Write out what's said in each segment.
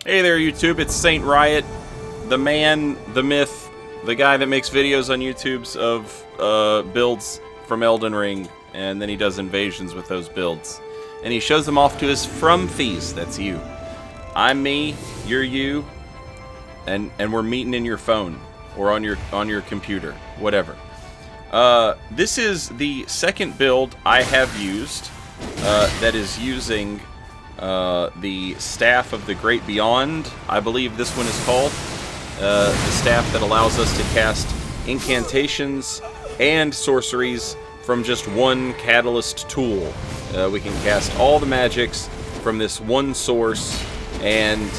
Hey there, YouTube. It's Saint Riot, the man, the myth, the guy that makes videos on YouTube's of builds from Elden Ring, and then he does invasions with those builds. And he shows them off to his frumfies. That's you. I'm me, you're you, and we're meeting in your phone or on your computer, whatever. This is the second build I have used that is using the Staff of the Great Beyond, I believe this one is called. The staff that allows us to cast incantations and sorceries from just one catalyst tool. We can cast all the magics from this one source, and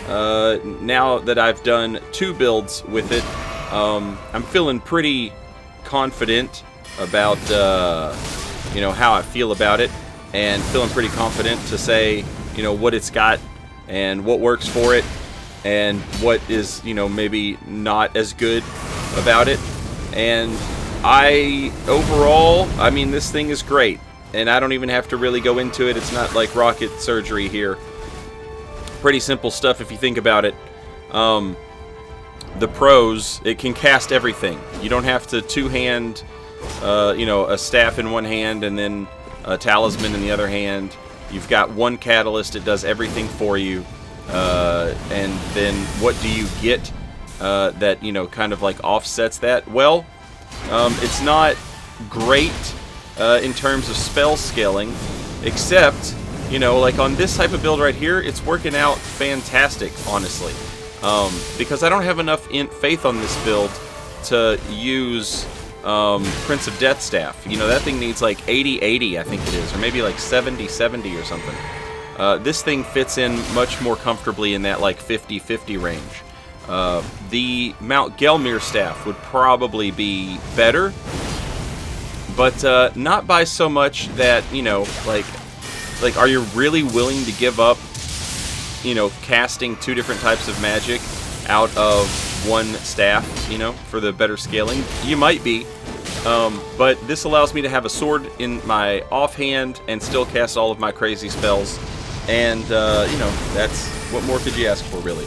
now that I've done 2 builds with it, I'm feeling pretty confident about how I feel about it, and feeling pretty confident to say what it's got and what works for it and what is maybe not as good about it. And overall, I mean, this thing is great, and I don't even have to really go into it. It's not like rocket surgery here. Pretty simple stuff if you think about it. The pros, it can cast everything. You don't have to two-hand a staff in one hand and then a talisman in the other hand. You've got one catalyst, it does everything for you. And then what do you get that kind of like offsets that? Well, it's not great in terms of spell scaling, except like on this type of build right here, it's working out fantastic, honestly, because I don't have enough faith on this build to use Prince of Death Staff. That thing needs like 80-80, I think it is, or maybe like 70-70 or something. This thing fits in much more comfortably in that like 50-50 range. The Mount Gelmir Staff would probably be better, but not by so much that, like are you really willing to give up, casting 2 different types of magic out of one staff, for the better scaling? You might be, but this allows me to have a sword in my offhand and still cast all of my crazy spells, and that's what more could you ask for, really.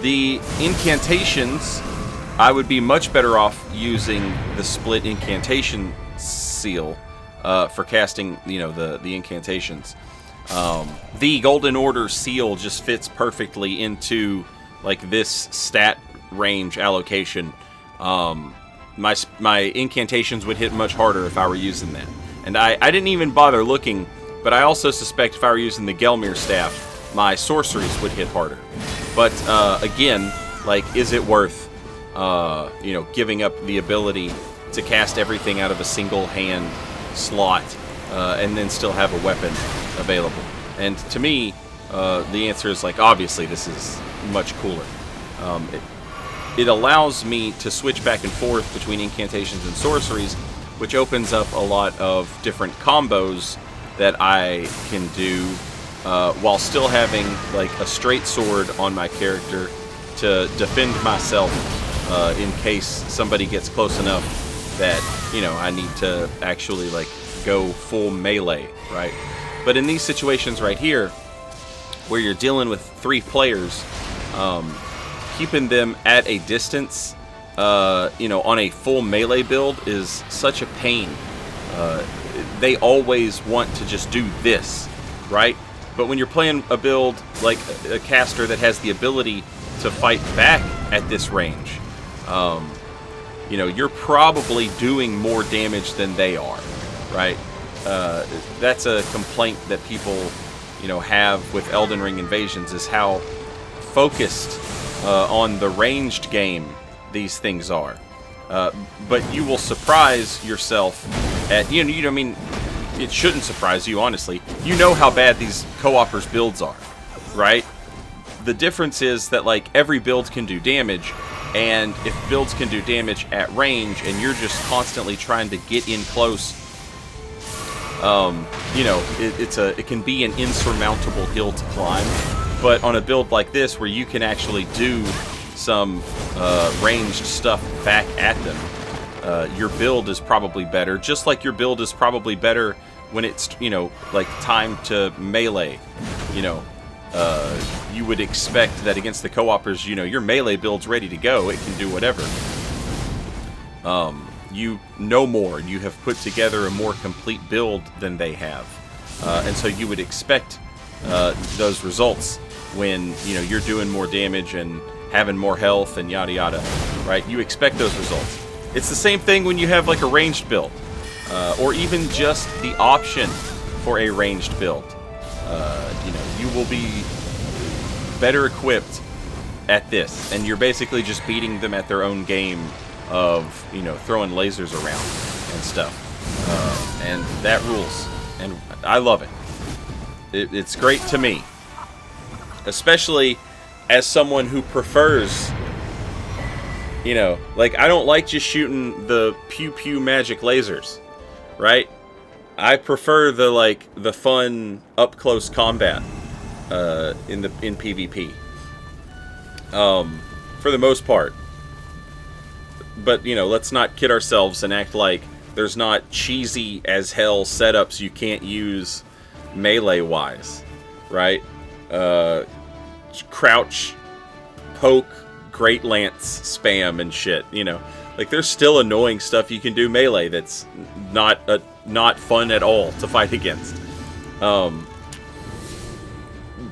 The incantations, I would be much better off using the split incantation seal for casting, the incantations. The Golden Order seal just fits perfectly into like this stat range allocation. My incantations would hit much harder if I were using that, and I didn't even bother looking, but I also suspect if I were using the Gelmir staff, my sorceries would hit harder. But again, like, is it worth giving up the ability to cast everything out of a single hand slot and then still have a weapon available? And to me, the answer is, like, obviously this is much cooler. It allows me to switch back and forth between incantations and sorceries, which opens up a lot of different combos that I can do while still having like a straight sword on my character to defend myself in case somebody gets close enough that I need to actually like go full melee, right? But in these situations right here, where you're dealing with 3 players, keeping them at a distance, on a full melee build is such a pain. They always want to just do this, right? But when you're playing a build like a caster that has the ability to fight back at this range, you're probably doing more damage than they are, right? That's a complaint that people, have with Elden Ring invasions, is how focused on the ranged game these things are. But you will surprise yourself at, I mean, it shouldn't surprise you, honestly. You know how bad these co-opers builds are, right? The difference is that, like, every build can do damage, and if builds can do damage at range and you're just constantly trying to get in close, it can be an insurmountable hill to climb. But on a build like this, where you can actually do some ranged stuff back at them, your build is probably better. Just like your build is probably better when it's, like, time to melee. you would expect that against the co-opers, you know, your melee build's ready to go. It can do whatever. You know more. You have put together a more complete build than they have. And so you would expect those results when, you know, you're doing more damage and having more health and yada yada, right? You expect those results. It's the same thing when you have like a ranged build, or even just the option for a ranged build. You know, you will be better equipped at this, and you're basically just beating them at their own game of, you know, throwing lasers around and stuff. And that rules, and I love it. It's great to me, especially as someone who prefers, you know, like, I don't like just shooting the pew-pew magic lasers, right? I prefer the, like, the fun up-close combat in PvP. For the most part. But, you know, let's not kid ourselves and act like there's not cheesy as hell setups you can't use melee-wise, right? Crouch, poke, Great Lance spam and shit, you know. Like, there's still annoying stuff you can do melee that's not fun at all to fight against.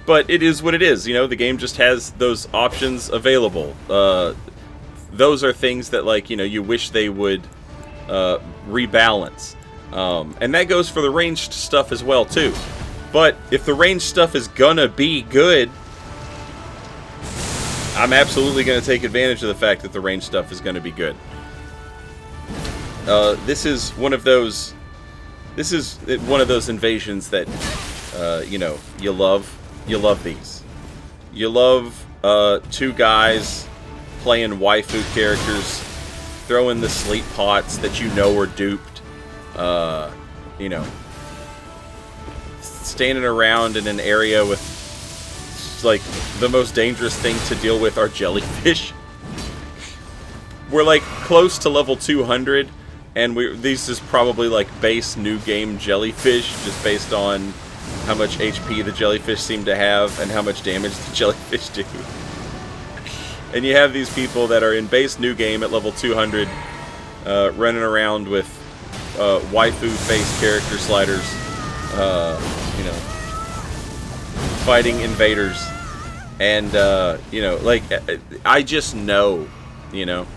But it is what it is, you know. The game just has those options available. Those are things that, like, you know, you wish they would rebalance. And that goes for the ranged stuff as well, too. But if the ranged stuff is gonna be good, I'm absolutely going to take advantage of the fact that the ranged stuff is going to be good. This is one of those invasions that, you know, you love. You love these. You love two guys playing waifu characters, throwing the sleep pots that you know are duped. You know, standing around in an area with, like, the most dangerous thing to deal with are jellyfish. We're, like, close to level 200, and this is probably, like, base new game jellyfish, just based on how much HP the jellyfish seem to have and how much damage the jellyfish do. And you have these people that are in base new game at level 200, running around with waifu face character sliders, you know, fighting invaders. And, you know, like, I just know, you know,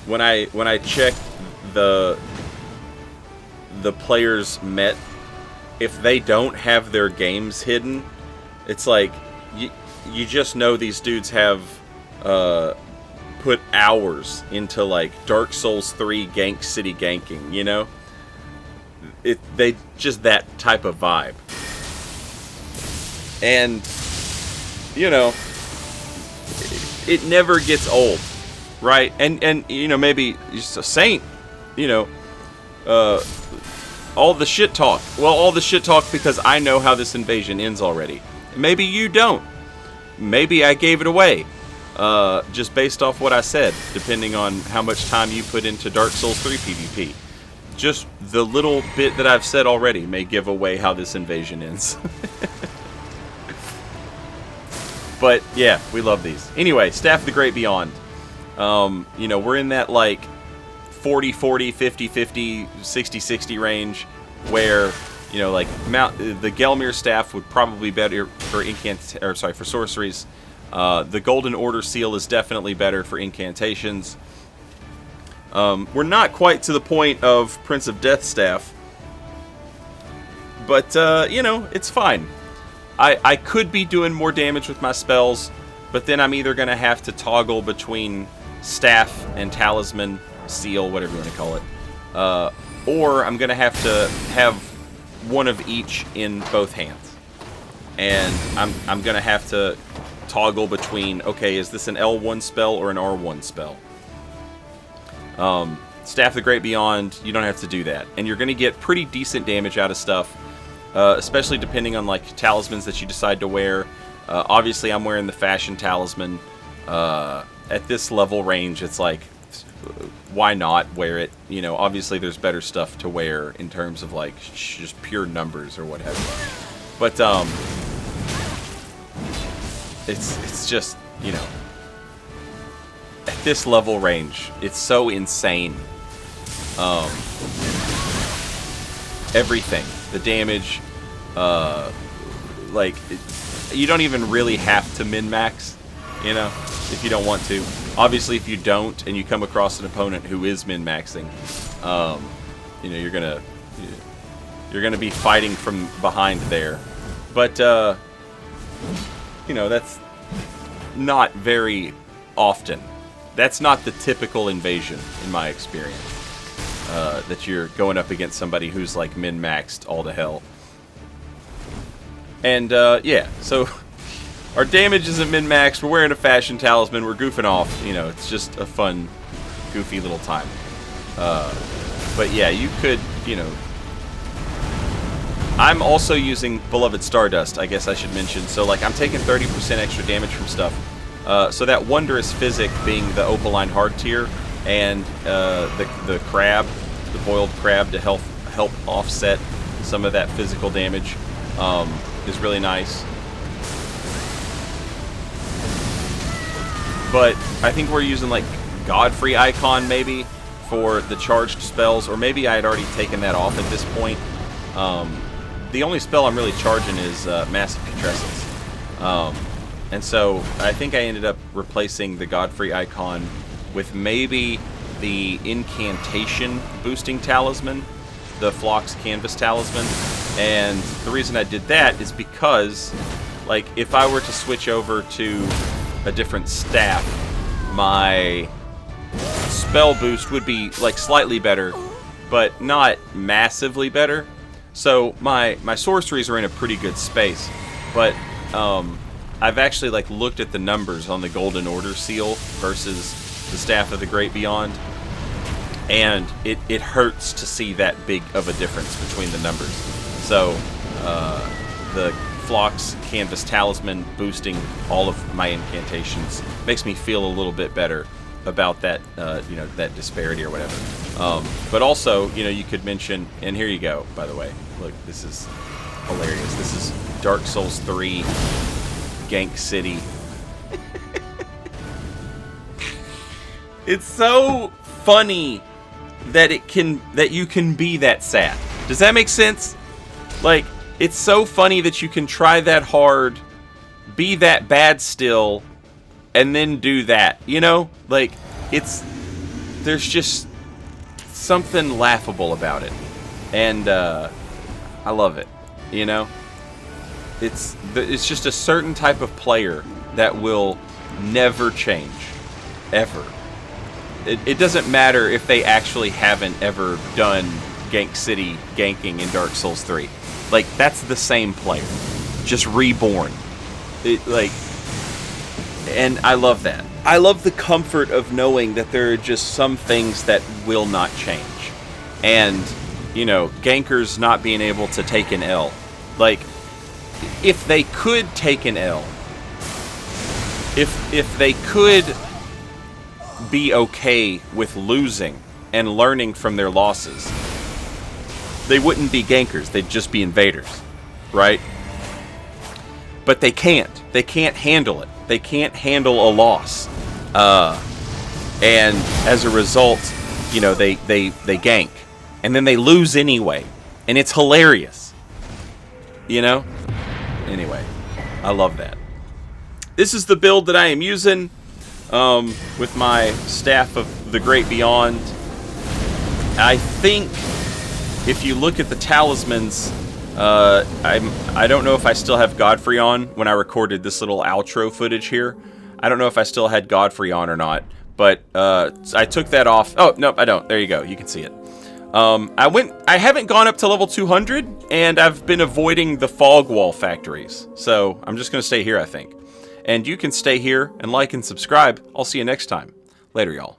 when I check the players met, if they don't have their games hidden, it's like, you just know these dudes have, put hours into, like, Dark Souls 3 Gank City ganking, you know? They just that type of vibe. And, you know, it never gets old, right? And you know, maybe just a saint, you know, all the shit talk. Well, all the shit talk because I know how this invasion ends already. Maybe you don't. Maybe I gave it away, just based off what I said, depending on how much time you put into Dark Souls 3 PvP. Just the little bit that I've said already may give away how this invasion ends. But, yeah, we love these. Anyway, Staff of the Great Beyond. You know, we're in that, like, 40-40, 50-50, 60-60 range, where, you know, like, the Gelmir Staff would probably be better for for sorceries. The Golden Order Seal is definitely better for incantations. We're not quite to the point of Prince of Death Staff, but, you know, it's fine. I could be doing more damage with my spells, but then I'm either going to have to toggle between Staff and Talisman, Seal, whatever you want to call it. Or I'm going to have one of each in both hands. And I'm going to have to toggle between, okay, is this an L1 spell or an R1 spell? Staff of the Great Beyond, you don't have to do that. And you're going to get pretty decent damage out of stuff. Especially depending on, like, talismans that you decide to wear. Obviously, I'm wearing the Fashion Talisman. At this level range, it's like, why not wear it? You know, obviously there's better stuff to wear in terms of, like, just pure numbers or what have you. But, it's just, you know, at this level range, it's so insane. Everything, the damage, like, you don't even really have to min-max, you know, if you don't want to. Obviously, if you don't, and you come across an opponent who is min-maxing, you know, you're gonna be fighting from behind there. But, you know, that's not very often. That's not the typical invasion, in my experience. That you're going up against somebody who's, like, min-maxed all to hell. And, yeah, so our damage isn't min-maxed. We're wearing a fashion talisman. We're goofing off. You know, it's just a fun, goofy little time. But, yeah, you could, you know... I'm also using Beloved Stardust, I guess I should mention. So, like, I'm taking 30% extra damage from stuff. So that Wondrous Physic being the Opaline Hard tier, and the crab, the boiled crab, to help offset some of that physical damage, is really nice. But I think we're using, like, Godfrey Icon maybe for the charged spells, or maybe I had already taken that off at this point. The only spell I'm really charging is Massive Putrescence. And so I think I ended up replacing the Godfrey Icon with maybe the Incantation boosting Talisman, the Phlox Canvas Talisman. And the reason I did that is because, like, if I were to switch over to a different staff, my spell boost would be, like, slightly better, but not massively better. So my sorceries are in a pretty good space, but I've actually, like, looked at the numbers on the Golden Order seal versus the Staff of the Great Beyond, and it hurts to see that big of a difference between the numbers. So the Phlox Canvas Talisman boosting all of my incantations makes me feel a little bit better about that, you know, that disparity or whatever. But also, you know, you could mention, and here you go, by the way. Look, this is hilarious. This is Dark Souls 3 Gank City. It's so funny that you can be that sad. Does that make sense? Like, it's so funny that you can try that hard, be that bad still, and then do that, you know? Like, there's just something laughable about it. And, I love it, you know? It's just a certain type of player that will never change, ever. It doesn't matter if they actually haven't ever done Gank City ganking in Dark Souls 3. Like, that's the same player, just reborn. And I love that. I love the comfort of knowing that there are just some things that will not change. And, you know, gankers not being able to take an L. Like, if they could take an L, if they could be okay with losing and learning from their losses, they wouldn't be gankers, they'd just be invaders, right? But they can't. They can't handle it. They can't handle a loss. And as a result, you know, they gank. And then they lose anyway. And it's hilarious. You know? Anyway, I love that. This is the build that I am using with my Staff of the Great Beyond. I think if you look at the talismans, I don't know if I still have Godfrey on when I recorded this little outro footage here. I don't know if I still had Godfrey on or not, but I took that off. Oh, nope, I don't. There you go. You can see it. I haven't gone up to level 200, and I've been avoiding the fog wall factories. So I'm just going to stay here, I think. And you can stay here and like and subscribe. I'll see you next time. Later, y'all.